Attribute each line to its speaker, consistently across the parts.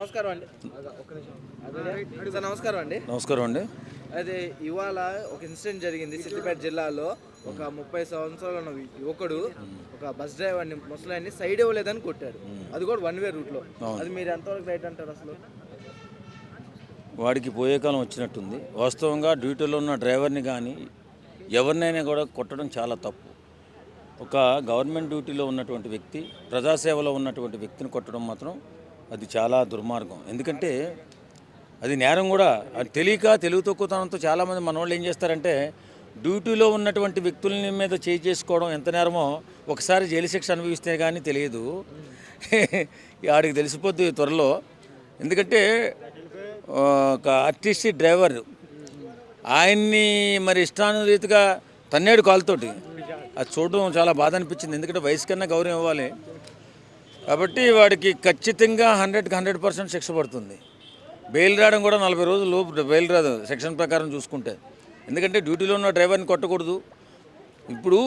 Speaker 1: నమస్కారం అండి. సార్ నమస్కారం అండి.
Speaker 2: నమస్కారం అండి.
Speaker 1: అదే ఇవాళ ఒక ఇన్సిడెంట్ జరిగింది సిద్దిపేట జిల్లాలో. ఒక 30 సంవత్సరాల ఉన్న యువకుడు ఒక బస్ డ్రైవర్ని ముసలాన్ని సైడ్ ఇవ్వలేదని కొట్టాడు. అది కూడా వన్ వే రూట్లో. అది మీరు ఎంతవరకు రైట్ అంటారు అసలు?
Speaker 2: వాడికి పోయే కాలం వచ్చినట్టుంది. వాస్తవంగా డ్యూటీలో ఉన్న డ్రైవర్ని కానీ ఎవరినైనా కూడా కొట్టడం చాలా తప్పు. ఒక గవర్నమెంట్ డ్యూటీలో ఉన్నటువంటి వ్యక్తి, ప్రజాసేవలో ఉన్నటువంటి వ్యక్తిని కొట్టడం మాత్రం అది చాలా దుర్మార్గం. ఎందుకంటే అది నేరం కూడా. అది తెలివి తక్కువతనంతో చాలామంది మనోళ్ళు ఏం చేస్తారంటే డ్యూటీలో ఉన్నటువంటి వ్యక్తుల మీద చేసుకోవడం ఎంత నేరమో ఒకసారి జైలు శిక్ష అనుభవిస్తే కానీ తెలియదు. ఆడికి తెలిసిపోద్ది త్వరలో. ఎందుకంటే ఒక ఆర్టీసీ డ్రైవర్ ఆయన్ని మరి ఇష్టానురీతిగా తన్నేడు కాలుతోటి అది చూడడం చాలా బాధ అనిపించింది. ఎందుకంటే వయసు కన్నా గౌరవం ఇవ్వాలి కాబట్టి వాడికి ఖచ్చితంగా 100కి 100% శిక్ష పడుతుంది. బెయిల్ రావడం కూడా 40 రోజుల లోపు బెయిల్ రాదు సెక్షన్ ప్రకారం చూసుకుంటే. ఎందుకంటే డ్యూటీలో ఉన్న డ్రైవర్ని కొట్టకూడదు. ఇప్పుడు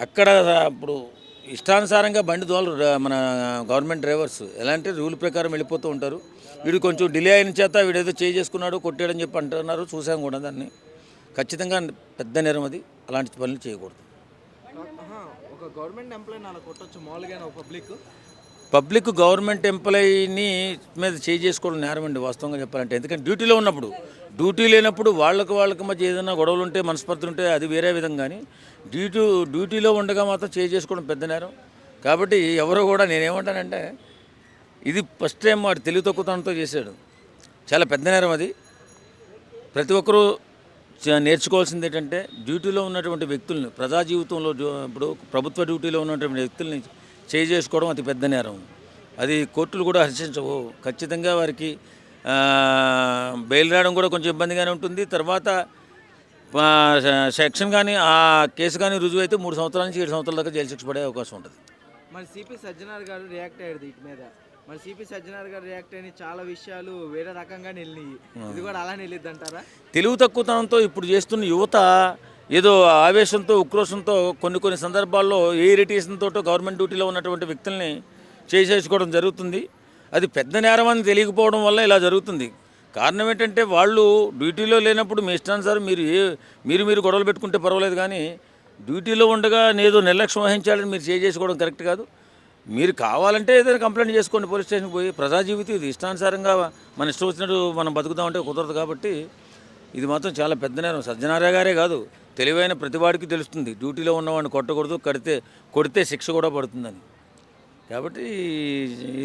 Speaker 2: అక్కడ ఇప్పుడు ఇష్టానుసారంగా బండి దోలరు మన గవర్నమెంట్ డ్రైవర్స్. ఎలా అంటే రూల్ ప్రకారం వెళ్ళిపోతూ ఉంటారు. వీడు కొంచెం డిలే అయిన చేత వీడేదో చేసుకున్నాడు కొట్టాడని చెప్పి అంటున్నారు. చూసాం కూడా దాన్ని. ఖచ్చితంగా పెద్ద నేరం అది. అలాంటి పనులు చేయకూడదు.
Speaker 1: ఒక గవర్నమెంట్ ఎంప్లాయీని అలా కొట్టొచ్చు మామూలుగా
Speaker 2: పబ్లిక్ గవర్నమెంట్ ఎంప్లాయీని మీద చేసుకోవడం నేరం అండి వాస్తవంగా చెప్పాలంటే. ఎందుకంటే డ్యూటీలో ఉన్నప్పుడు, డ్యూటీ లేనప్పుడు వాళ్ళకి మధ్య ఏదైనా గొడవలు ఉంటే మనస్పర్ధలు ఉంటే అది వేరే విధంగా, కానీ డ్యూటీలో ఉండగా మాత్రం చేసుకోవడం పెద్ద నేరం. కాబట్టి ఎవరో కూడా నేనేమంటానంటే ఇది ఫస్ట్ టైం వాడు తెలివి తక్కువతనంతో చేశాడు. చాలా పెద్ద నేరం అది. ప్రతి ఒక్కరూ నేర్చుకోవాల్సింది ఏంటంటే డ్యూటీలో ఉన్నటువంటి వ్యక్తుల్ని, ప్రజా జీవితంలో ఇప్పుడు ప్రభుత్వ డ్యూటీలో ఉన్నటువంటి వ్యక్తుల్ని చేసుకోవడం అతి పెద్ద నేరం. అది కోర్టులు కూడా హర్షించవు. ఖచ్చితంగా వారికి బెయిల్ రావడం కూడా కొంచెం ఇబ్బందిగానే ఉంటుంది. తర్వాత సెక్షన్ కానీ ఆ కేసు కానీ రుజువు అయితే 3 సంవత్సరాల నుంచి 7 సంవత్సరాల దాకా జైలు శిక్ష పడే అవకాశం ఉంటుంది.
Speaker 1: మరి సిపి సజ్జనార్ గారు రియాక్ట్ అయ్యారు వీటి మీద. మరి సిపి సజ్జనార్ గారు రియాక్ట్ అయిన చాలా విషయాలు వేరే రకంగానే వెళ్ళినాయి. ఇది కూడా అలానే వెళ్ళిద్ది అంటారా? తెలివి
Speaker 2: తక్కువతనంతో ఇప్పుడు చేస్తున్న యువత ఏదో ఆవేశంతో, ఉక్రోషంతో కొన్ని సందర్భాల్లో ఏ ఇరిటేషన్తో గవర్నమెంట్ డ్యూటీలో ఉన్నటువంటి వ్యక్తుల్ని చేసుకోవడం జరుగుతుంది. అది పెద్ద నేరం అని తెలియకపోవడం వల్ల ఇలా జరుగుతుంది. కారణం ఏంటంటే వాళ్ళు డ్యూటీలో లేనప్పుడు మీ ఇష్టానుసారం మీరు గొడవలు పెట్టుకుంటే పర్వాలేదు, కానీ డ్యూటీలో ఉండగా ఏదో నిర్లక్ష్యం వహించాలని మీరు చేసుకోవడం కరెక్ట్ కాదు. మీరు కావాలంటే ఏదైనా కంప్లైంట్ చేసుకోండి పోలీస్ స్టేషన్కి పోయి. ప్రజా జీవితం ఇది. ఇష్టానుసారంగా మన ఇష్టం వచ్చినట్టు మనం బతుకుతామంటే కుదరదు. కాబట్టి ఇది మాత్రం చాలా పెద్ద నేరం. సజ్జనారా గారే కాదు, తెలివైన ప్రతివాడికి తెలుస్తుంది డ్యూటీలో ఉన్నవాడిని కొట్టకూడదు, కొడితే శిక్ష కూడా పడుతుందని. కాబట్టి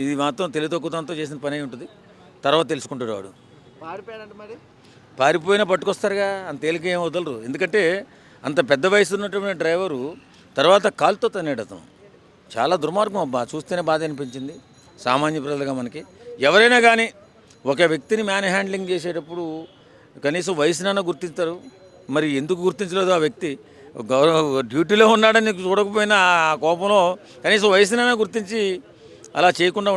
Speaker 2: ఇది మాత్రం తెలివి తక్కువతో చేసిన పని ఉంటుంది. తర్వాత తెలుసుకుంటాడు వాడు. పారిపోయినా పట్టుకొస్తారుగా, అంత తేలిక ఏం వదలరు. ఎందుకంటే అంత పెద్ద వయసు ఉన్నటువంటి డ్రైవరు తర్వాత కాలుతో తన్నాడు అతను. చాలా దుర్మార్గం అబ్బా. చూస్తేనే బాధ అనిపించింది. సామాన్య ప్రజలుగా మనకి ఎవరైనా కానీ ఒక వ్యక్తిని మ్యాన్ హ్యాండ్లింగ్ చేసేటప్పుడు కనీసం వయసునైనా గుర్తిస్తారు. మరి ఎందుకు గుర్తించలేదు ఆ వ్యక్తి? డ్యూటీలో ఉన్నాడని చూడకపోయినా ఆ కోపంలో కనీసం వయసునైనా గుర్తించి అలా చేయకుండా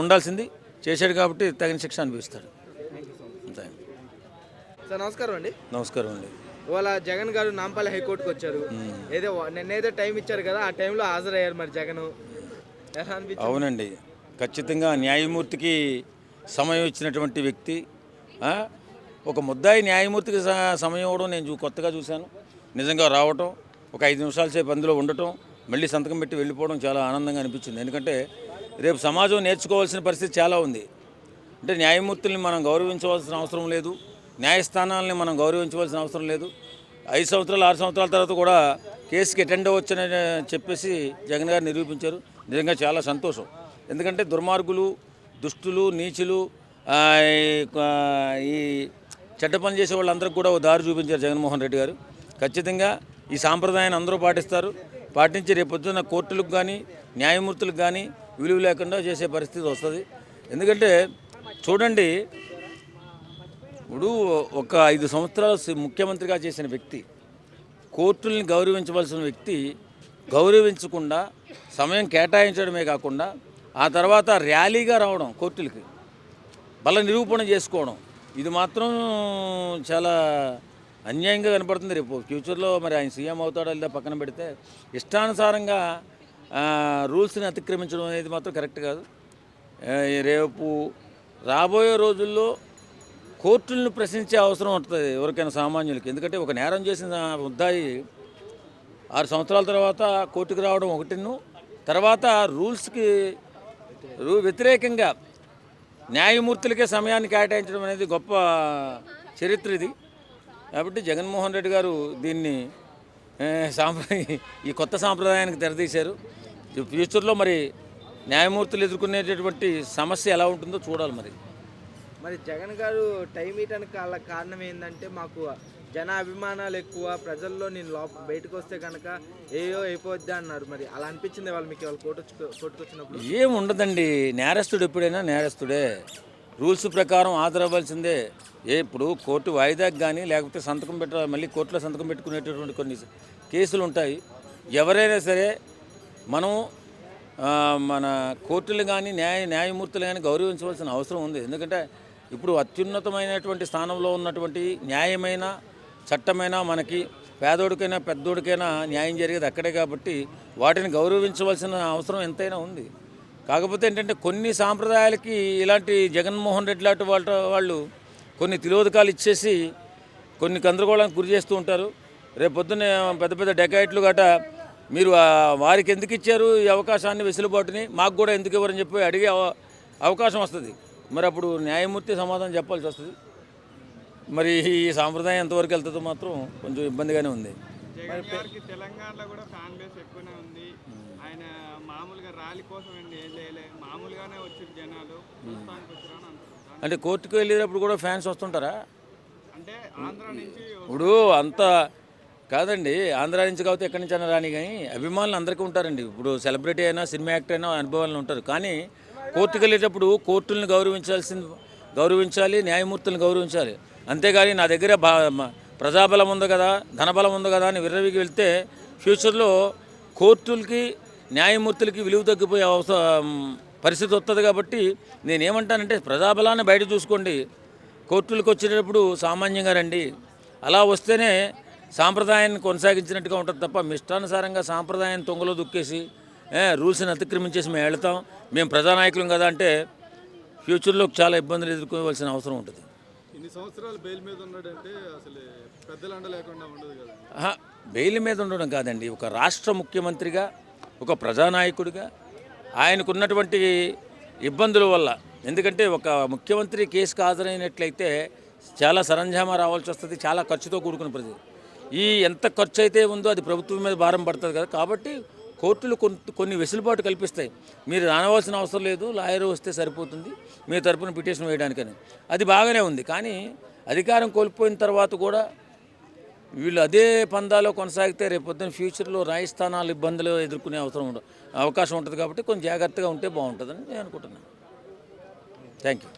Speaker 2: ఉండాల్సింది. చేశాడు కాబట్టి తగిన శిక్ష అనిపిస్తాడు.
Speaker 1: సార్ నమస్కారం అండి.
Speaker 2: నమస్కారం అండి.
Speaker 1: ఇవాళ జగన్ గారు నాంపల్లి హైకోర్టుకు వచ్చారు. నిన్నేదో టైం ఇచ్చారు కదా, ఆ టైంలో హాజరయ్యారు. మరి జగన్
Speaker 2: అవునండి, ఖచ్చితంగా న్యాయమూర్తికి సమయం ఇచ్చినటువంటి వ్యక్తి. ఒక ముద్దాయి న్యాయమూర్తికి సమయం ఇవ్వడం నేను కొత్తగా చూశాను. నిజంగా రావటం, ఒక 5 నిమిషాల సేపు అందులో ఉండటం, మళ్ళీ సంతకం పెట్టి వెళ్ళిపోవడం చాలా ఆనందంగా అనిపించింది. ఎందుకంటే రేపు సమాజం నేర్చుకోవాల్సిన పరిస్థితి చాలా ఉంది. అంటే న్యాయమూర్తుల్ని మనం గౌరవించవలసిన అవసరం లేదు, న్యాయస్థానాలని మనం గౌరవించవలసిన అవసరం లేదు. 5 సంవత్సరాలు 6 సంవత్సరాల తర్వాత కూడా కేసుకి అటెండ్ అవ్వచ్చని చెప్పేసి జగన్ గారు నిరూపించారు. నిజంగా చాలా సంతోషం. ఎందుకంటే దుర్మార్గులు, దుష్టులు, నీచులు, ఈ చెడ్డ పని చేసే వాళ్ళందరికీ కూడా దారి చూపించారు జగన్మోహన్ రెడ్డి గారు. ఖచ్చితంగా ఈ సాంప్రదాయాన్ని అందరూ పాటించి రేపొద్దున కోర్టులకు కానీ న్యాయమూర్తులకు కానీ విలువ లేకుండా చేసే పరిస్థితి వస్తుంది. ఎందుకంటే చూడండి, ఇప్పుడు ఒక 5 సంవత్సరాలు ముఖ్యమంత్రిగా చేసిన వ్యక్తి, కోర్టుల్ని గౌరవించవలసిన వ్యక్తి గౌరవించకుండా సమయం కేటాయించడమే కాకుండా ఆ తర్వాత ర్యాలీగా రావడం, కోర్టులకి బల నిరూపణ చేసుకోవడం, ఇది మాత్రం చాలా అన్యాయంగా కనపడుతుంది. రేపు ఫ్యూచర్లో మరి ఆయన సీఎం అవుతాడో లేదా పక్కన పెడితే ఇష్టానుసారంగా రూల్స్ని అతిక్రమించడం అనేది మాత్రం కరెక్ట్ కాదు. రేపు రాబోయే రోజుల్లో కోర్టులను ప్రశ్నించే అవసరం ఉంటుంది ఎవరికైనా సామాన్యులకి. ఎందుకంటే ఒక నేరం చేసిన ముద్దాయి 6 సంవత్సరాల తర్వాత కోర్టుకు రావడం ఒకటిను, తర్వాత రూల్స్కి వ్యతిరేకంగా న్యాయమూర్తులకే సమయాన్ని కేటాయించడం అనేది గొప్ప చరిత్ర ఇది. కాబట్టి జగన్మోహన్ రెడ్డి గారు దీన్ని ఈ కొత్త సాంప్రదాయానికి తెరదీశారు. ఫ్యూచర్లో మరి న్యాయమూర్తులు ఎదుర్కొనేటటువంటి సమస్య ఎలా ఉంటుందో చూడాలి.
Speaker 1: మరి జగన్ గారు టైం ఇవ్వడానికి కారణం ఏంటంటే, మాకు జన అభిమానాలు ఎక్కువ, ప్రజల్లో నేను బయటకు వస్తే కనుక ఏయో అయిపోద్ది అన్నారు. మరి అలా అనిపించింది వాళ్ళు మీకు కొట్టుకొచ్చినప్పుడు?
Speaker 2: ఏం ఉండదండి, నేరస్తుడు ఎప్పుడైనా నేరస్తుడే, రూల్స్ ప్రకారం హాజరవ్వాల్సిందే. ఇప్పుడు కోర్టు వాయిదాకి కానీ లేకపోతే సంతకం మళ్ళీ కోర్టులో సంతకం పెట్టుకునేటటువంటి కొన్ని కేసులు ఉంటాయి. ఎవరైనా సరే మనం మన కోర్టులు కానీ న్యాయమూర్తులు కానీ గౌరవించవలసిన అవసరం ఉంది. ఎందుకంటే ఇప్పుడు అత్యున్నతమైనటువంటి స్థానంలో ఉన్నటువంటి న్యాయమైన చట్టమైనా మనకి పేదోడికైనా పెద్దోడికైనా న్యాయం జరిగేది అక్కడే, కాబట్టి వాటిని గౌరవించవలసిన అవసరం ఎంతైనా ఉంది. కాకపోతే ఏంటంటే కొన్ని సాంప్రదాయాలకి ఇలాంటి జగన్మోహన్ రెడ్డి లాంటి వాళ్ళు కొన్ని తిలోదకాలు ఇచ్చేసి కొన్ని గందరగోళానికి గురి చేస్తూ ఉంటారు. రేపు పొద్దున్నే పెద్ద పెద్ద డెకాయిట్లు గట మీరు వారికి ఎందుకు ఇచ్చారు ఈ అవకాశాన్ని, వెసులుబాటుని, మాకు కూడా ఎందుకు ఇవ్వరని చెప్పి అడిగే అవకాశం వస్తుంది. మరి అప్పుడు న్యాయమూర్తి సమాధానం చెప్పాల్సి వస్తుంది. మరి ఈ సాంప్రదాయం ఎంతవరకు వెళ్తుందో మాత్రం కొంచెం ఇబ్బందిగానే ఉంది.
Speaker 3: తెలంగాణలో కూడా ఫ్యాన్ బేస్ ఎక్కువనే ఉంది. ఆయన మామూలుగా ర్యాలీ కోసం ఏం చేయలే, మామూలుగానే వచ్చి జనాలు
Speaker 2: అంటే కోర్టుకు వెళ్ళేటప్పుడు కూడా ఫ్యాన్స్ వస్తుంటారా?
Speaker 3: అంటే ఆంధ్ర నుంచి
Speaker 2: ఇప్పుడు అంత కాదండి, ఆంధ్ర నుంచి కాకపోతే ఎక్కడి నుంచి అయినా రాని, కానీ అభిమానులు అందరికీ ఉంటారండి. ఇప్పుడు సెలబ్రిటీ అయినా సినిమా యాక్టర్ అయినా అనుభవాలను ఉంటారు. కానీ కోర్టుకు వెళ్ళేటప్పుడు కోర్టులను గౌరవించాలి, న్యాయమూర్తులను గౌరవించాలి. అంతేగాని నా దగ్గర ప్రజాబలం ఉంది కదా, ధనబలం ఉంది కదా అని విర్రవికి వెళ్తే ఫ్యూచర్లో కోర్టులకి న్యాయమూర్తులకి విలువ తగ్గిపోయే పరిస్థితి వస్తుంది. కాబట్టి నేనేమంటానంటే ప్రజాబలాన్ని బయట చూసుకోండి, కోర్టులకు వచ్చేటప్పుడు సామాన్యంగా రండి. అలా వస్తేనే సాంప్రదాయాన్ని కొనసాగించినట్టుగా ఉంటుంది తప్ప మీ ఇష్టానుసారంగా సాంప్రదాయాన్ని తొంగలో దుక్కేసి రూల్స్ని అతిక్రమించేసి మేము వెళ్తాం, మేము ప్రజానాయకులం కదా అంటే ఫ్యూచర్లో చాలా ఇబ్బందులు ఎదుర్కోవాల్సిన అవసరం ఉంటుంది.
Speaker 3: ఇన్ని సంవత్సరాలు బెయిల్ మీద ఉన్నాడంటే అసలు పెద్దలండ లేకుండా ఉండదు కదా.
Speaker 2: బెయిల్ మీద ఉండడం కాదండి, ఒక రాష్ట్ర ముఖ్యమంత్రిగా, ఒక ప్రజానాయకుడిగా ఆయనకున్నటువంటి ఇబ్బందుల వల్ల, ఎందుకంటే ఒక ముఖ్యమంత్రి కేసుకు హాజరైనట్లయితే చాలా సరంజామా రావాల్సి వస్తుంది, చాలా ఖర్చుతో కూడుకున్న ప్రతి ఎంత ఖర్చు అయితే ఉందో అది ప్రభుత్వం మీద భారం పడుతుంది కదా. కాబట్టి కోర్టులు కొన్ని వెసులుబాటు కల్పిస్తాయి. మీరు రానవలసిన అవసరం లేదు, లాయర్ వస్తే సరిపోతుంది మీ తరపున పిటిషన్ వేయడానికని, అది బాగానే ఉంది. కానీ అధికారం కోల్పోయిన తర్వాత కూడా వీళ్ళు అదే పందాలో కొనసాగితే రేపొద్దున ఫ్యూచర్లో న్యాయస్థానాలు ఇబ్బందులు ఎదుర్కొనే అవకాశం ఉంటుంది. కాబట్టి కొంచెం జాగ్రత్తగా ఉంటే బాగుంటుందని నేను అనుకుంటున్నాను. Thank you.